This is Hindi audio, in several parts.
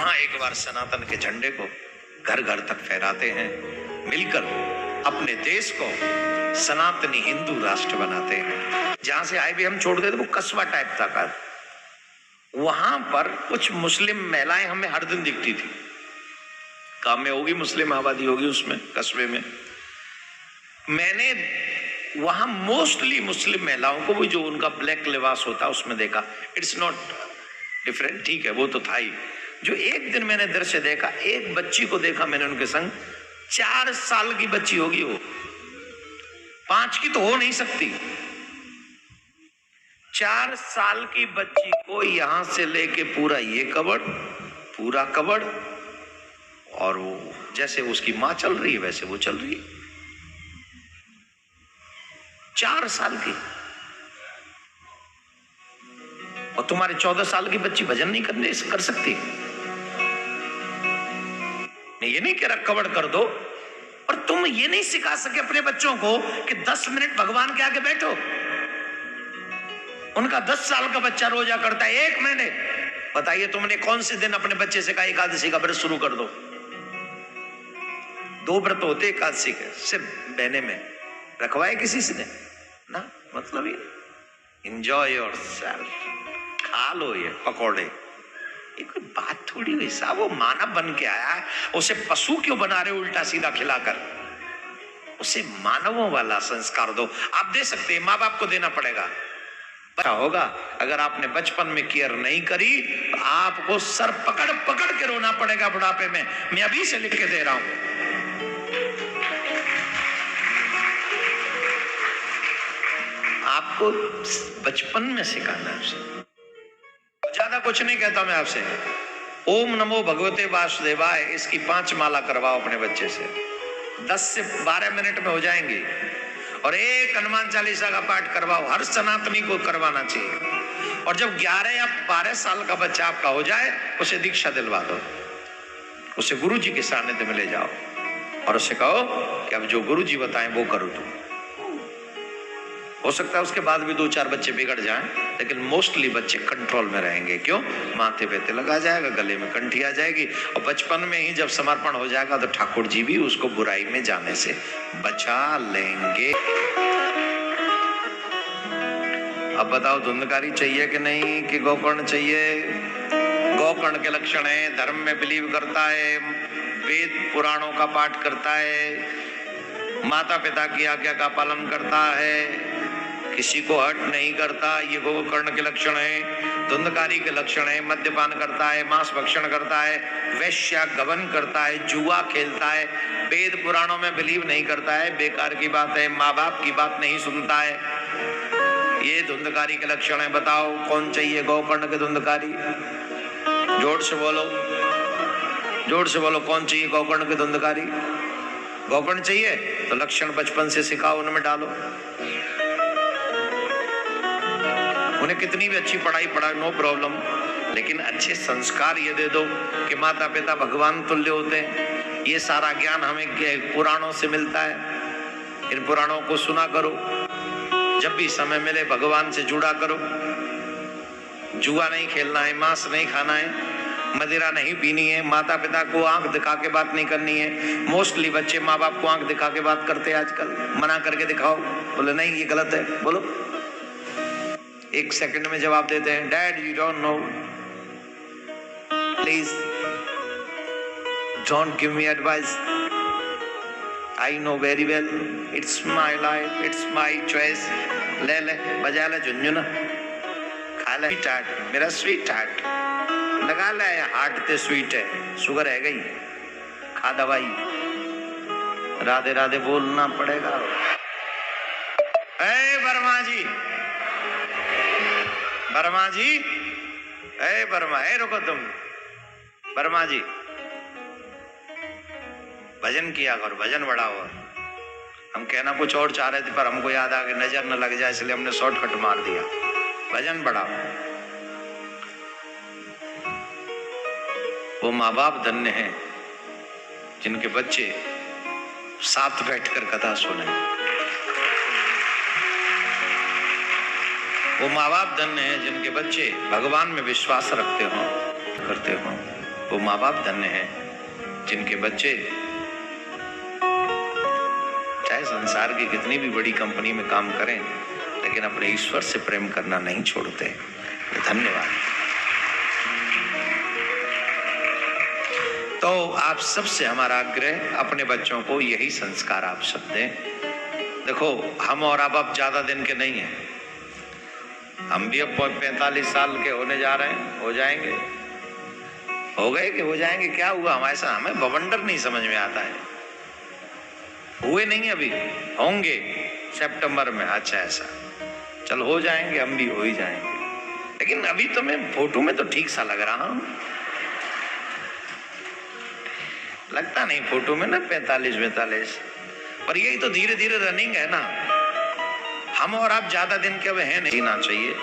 हाँ, एक बार सनातन के झंडे को घर घर तक फहराते हैं, मिलकर अपने देश को सनातनी हिंदू राष्ट्र बनाते हैं। जहां से आए भी हम छोड़ गए थे वो कस्बा टाइप था, वहां पर कुछ मुस्लिम महिलाएं हमें हर दिन दिखती थी। काम में होगी, मुस्लिम आबादी होगी उसमें, कस्बे में। मैंने वहां मोस्टली मुस्लिम महिलाओं को, वो जो उनका ब्लैक लिबास होता है उसमें देखा। इट्स नॉट डिफरेंट, ठीक है, वो तो था ही। जो एक दिन मैंने दृश्य देखा, एक बच्ची को देखा मैंने उनके संग, 4 साल की बच्ची होगी वो, 5 की तो हो नहीं सकती। 4 साल की बच्ची को यहां से लेके पूरा ये कबड़, पूरा कबड़, और वो जैसे उसकी मां चल रही है वैसे वो चल रही है। 4 साल की। और तुम्हारे 14 साल की बच्ची भजन नहीं कर सकती। ये नहीं कह रहा कबड़ कर दो, और तुम ये नहीं सिखा सके अपने बच्चों को कि 10 मिनट भगवान के आगे बैठो। उनका 10 साल का बच्चा रोजा करता है 1 महीने। बताइए तुमने कौन से दिन अपने बच्चे से कहा एकादशी का व्रत शुरू कर दो? 2 व्रत होते एकादशी के, सिर्फ बहने में रखवाए किसी से ना, मतलब ये एंजॉय योरसेल्फ, खा लो ये पकौड़े, ये कोई बात थोड़ी हुई साहब। वो मानव बन के आया है, उसे पशु क्यों बना रहे उल्टा सीधा खिलाकर? उसे मानवों वाला संस्कार दो। आप दे सकते हैं, माँ बाप को देना पड़ेगा। क्या होगा अगर आपने बचपन में केयर नहीं करी, तो आपको सर पकड़ पकड़ के रोना पड़ेगा बुढ़ापे में। मैं अभी से लिख के दे रहा हूं। आपको बचपन में सिखाना है। ज्यादा कुछ नहीं कहता मैं आपसे। ओम नमो भगवते वासुदेवाय, इसकी 5 माला करवाओ अपने बच्चे से, 10 से 12 मिनट में हो जाएंगी। और एक हनुमान चालीसा का पाठ करवाओ, हर सनातनी को करवाना चाहिए। और जब 11 या 12 साल का बच्चा आपका हो जाए, उसे दीक्षा दिलवा दो, उसे गुरु जी के सानिध्य में ले जाओ और उसे कहो कि अब जो गुरु जी बताएं वो करो तुम। हो सकता है उसके बाद भी 2-4 बच्चे बिगड़ जाएं, लेकिन मोस्टली बच्चे कंट्रोल में रहेंगे। क्यों? माथे पे तिलक आ जाएगा, गले में कंठी आ जाएगी, और बचपन में ही जब समर्पण हो जाएगा तो ठाकुर जी भी उसको बुराई में जाने से बचा लेंगे। अब बताओ, धुंधकारी चाहिए कि नहीं, कि गोकर्ण चाहिए? गोकर्ण के लक्षण है, धर्म में बिलीव करता है, वेद पुराणों का पाठ करता है, माता पिता की आज्ञा का पालन करता है, किसी को हर्ट नहीं करता, ये गोकर्ण के लक्षण है। धुंधकारी के लक्षण है, मद्यपान करता है, मांस भक्षण करता है, वैश्या गबन करता है, जुआ खेलता है, वेद पुराणों में बिलीव नहीं करता है, बेकार की बात है, माँ बाप की बात नहीं सुनता है। ये धुंधकारी के लक्षण है। बताओ कौन चाहिए गोकर्ण के धुंधकारी? जोर से बोलो, जोर से बोलो, कौन चाहिए गोकर्ण के धुंधकारी? गोकर्ण चाहिए तो लक्षण बचपन से सिखाओ, उनमें डालो। उन्हें कितनी भी अच्छी पढ़ाई पढ़ाओ, नो प्रॉब्लम, लेकिन अच्छे संस्कार ये दे दो कि माता पिता भगवान तुल्य होते हैं। ये सारा ज्ञान हमें पुराणों से मिलता है, इन पुराणों को सुना करो। जब भी समय मिले भगवान से जुड़ा करो। जुआ नहीं खेलना है, मांस नहीं खाना है, मदिरा नहीं पीनी है, माता पिता को आंख दिखा के बात नहीं करनी है। मोस्टली बच्चे माँ बाप को आंख दिखा के बात करते हैं आजकल। मना करके दिखाओ, बोले नहीं ये गलत है, बोलो, 1 सेकंड में जवाब देते हैं, dad you don't know, please don't give me advice, I know very well, it's my life, it's my choice. ले ले, बजा ले झुंझुना, खा ले स्वीट हार्ट, मेरा स्वीट हार्ट लगा ले, हार्ट ते स्वीट है, शुगर है गई, खा दवाई, राधे राधे बोलना पड़ेगा। ए वर्मा जी, वर्मा जी, ए वर्मा, ए रुको तुम, वर्मा जी, भजन किया करो, भजन बढ़ाओ। हम कहना कुछ और चाह रहे थे पर हमको याद आ गया, नजर न लग जाए इसलिए हमने शॉर्टकट मार दिया। भजन बढ़ाओ। वो माँ बाप धन्य हैं जिनके बच्चे साथ बैठकर कथा सुने। वो माँ बाप धन्य हैं जिनके बच्चे भगवान में विश्वास रखते हो, करते हो। वो माँ बाप धन्य हैं जिनके बच्चे चाहे संसार की कितनी भी बड़ी कंपनी में काम करें लेकिन अपने ईश्वर से प्रेम करना नहीं छोड़ते। धन्यवाद। तो आप सबसे हमारा आग्रह, अपने बच्चों को यही संस्कार आप सब दें। देखो, हम और अब ज्यादा दिन के नहीं हैं। हम भी अब 45 साल के होने जा रहे हैं, हो जाएंगे, हो गए कि हो जाएंगे, क्या हुआ हमें बवंडर नहीं समझ में आता है। हुए नहीं, अभी होंगे सितंबर में। अच्छा, ऐसा चल हो जाएंगे, हम भी हो ही जाएंगे। लेकिन अभी तो मैं फोटो में तो ठीक सा लग रहा हूं, लगता नहीं फोटो में ना 45-45, पर यही तो धीरे धीरे रनिंग है ना। हम और आप ज्यादा दिन के अब हैं नहीं, जीना चाहिए।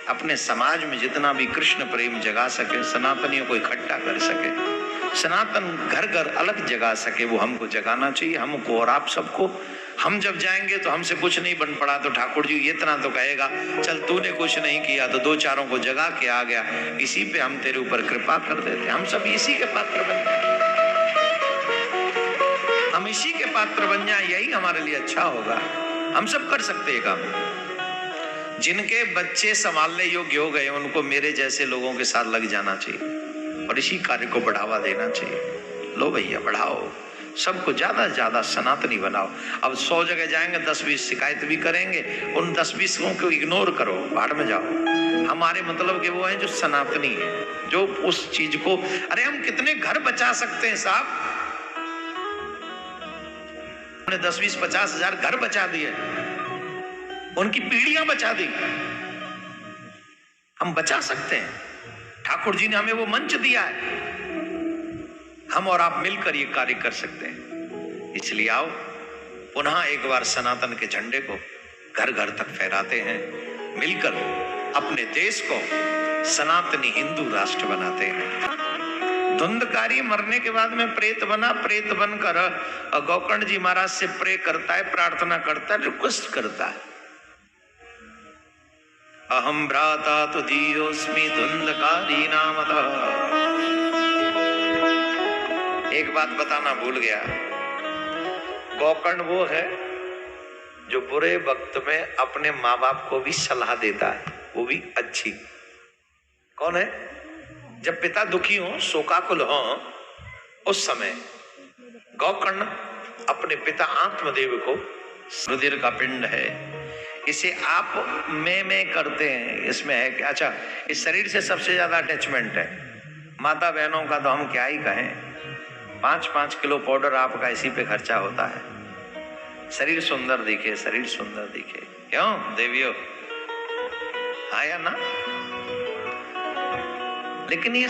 अपने समाज में जितना भी कृष्ण प्रेम जगा सके, सनातनियों को इकट्ठा कर सके, सनातन घर घर अलग जगा सके, वो हमको जगाना चाहिए, हमको और आप सबको। हम जब जाएंगे तो हमसे कुछ नहीं बन पड़ा तो ठाकुर जी इतना तो कहेगा, चल तूने कुछ नहीं किया तो दो चारों को जगा के आ गया, इसी पे हम तेरे ऊपर कृपा कर देते। हम सब इसी के पात्र बन जाए, हम इसी के पात्र बन जाए, यही हमारे लिए अच्छा होगा। हम सब कर सकते हैं काम। जिनके बच्चे संभालने योग्य हो गए उनको मेरे जैसे लोगों के साथ लग जाना चाहिए और इसी कार्य को बढ़ावा देना चाहिए। लो भैया, बढ़ाओ, सबको ज्यादा से ज्यादा सनातनी बनाओ। अब 100 जगह जाएंगे, 10-20 शिकायत भी करेंगे, उन 10-20 को इग्नोर करो, बाहर में जाओ। हमारे मतलब के वो हैं जो सनातनी है, जो उस चीज को, अरे हम कितने घर बचा सकते हैं साहब, 10-20-50 हजार घर बचा दिए, उनकी पीढ़ियां बचा दी। हम बचा सकते हैं, ठाकुर जी ने हमें वो मंच दिया है, हम और आप मिलकर ये कार्य कर सकते हैं। इसलिए आओ पुनः एक बार सनातन के झंडे को घर घर तक फहराते हैं, मिलकर अपने देश को सनातनी हिंदू राष्ट्र बनाते हैं। धुंधकारी मरने के बाद में प्रेत बना, प्रेत बनकर गोकर्ण जी महाराज से प्रे करता है, प्रार्थना करता है, रिक्वेस्ट करता है, अहम भ्राता तो दीयोस्मि धुंधकारी नामतः। एक बात बताना भूल गया, गोकर्ण वो है जो बुरे वक्त में अपने माँ बाप को भी सलाह देता है, वो भी अच्छी। कौन है? जब पिता दुखी हो, शोकाकुल हो, उस समय गोकर्ण अपने पिता आत्मदेव को, रुधिर का पिंड है, इसे आप मैं करते हैं, इसमें है क्या? अच्छा, इस शरीर से सबसे ज्यादा अटैचमेंट है। माता बहनों का तो हम क्या ही कहें, 5-5 किलो पाउडर आपका इसी पे खर्चा होता है। शरीर सुंदर दिखे, शरीर सुंदर दिखे, क्यों देवियों, आया ना? लेकिन ये